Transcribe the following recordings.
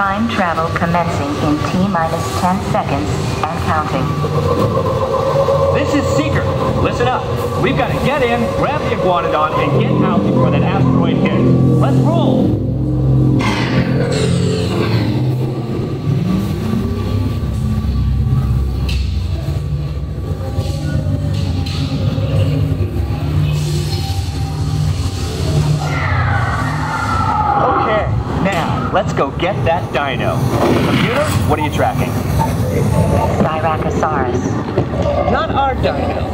Time travel commencing in T-minus 10 seconds and counting. This is Seeker. Listen up. We've got to get in, grab the iguanodon, and get out before that asteroid hits. Let's roll! Let's go get that dino. Computer, what are you tracking? Styracosaurus. Not our dino.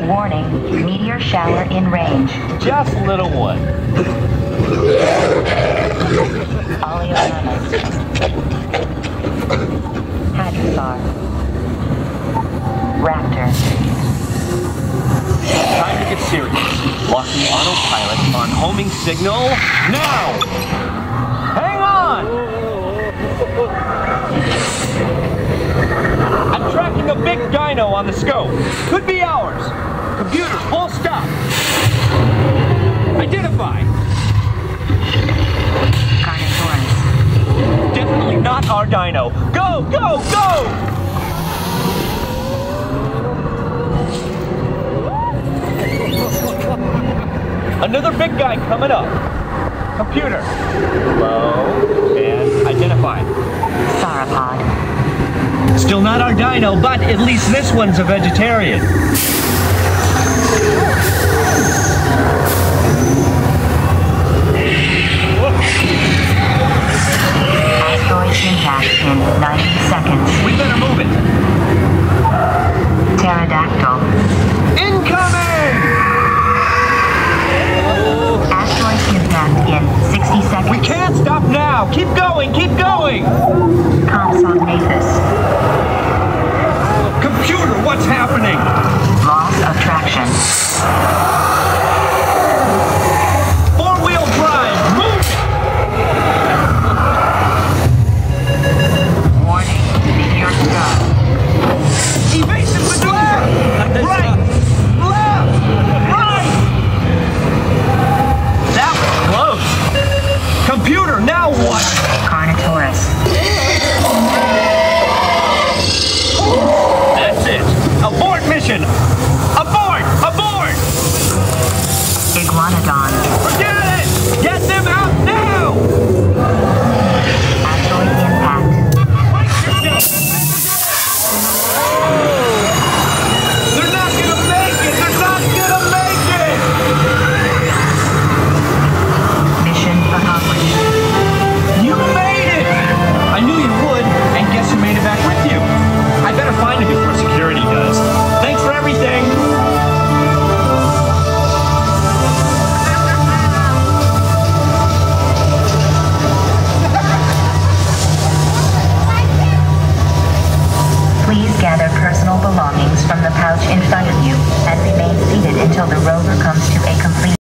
Warning, meteor shower in range. Just little one. Oleonamus. Hadrosaur. Raptor. Time to get serious. Locking autopilot on homing signal now! Hang on! I'm tracking a big dino on the scope. Could be ours. Computer, full stop. Identify. Carnotaurus. Definitely not our dino. Go, go, go! Another big guy coming up. Computer. Low and identify. Sauropod. Still not our dino, but at least this one's a vegetarian. Asteroid impact in 90 seconds. We better move it. Pterodactyl. Incoming! Asteroid impact in 60 seconds. We can't stop now! Keep going! Keep going! Compsognathus. Computer, what's happening? Loss of traction. Four-wheel drive! Move it! Warning, meteor struck. Evasive maneuver! Right! Left! Right! That was close! Computer, now what? Carnotaurus. That's it! Abort mission! Abort! Abort! Iguanodon. Forget it! Get them out now! Asteroid impact. They're not gonna make it! They're not gonna make it! Mission accomplished. You made it! I knew you would, and guess who made it back with you? I better find him before security does. Thanks for everything! Please gather personal belongings from the pouch in front of you and remain seated until the rover comes to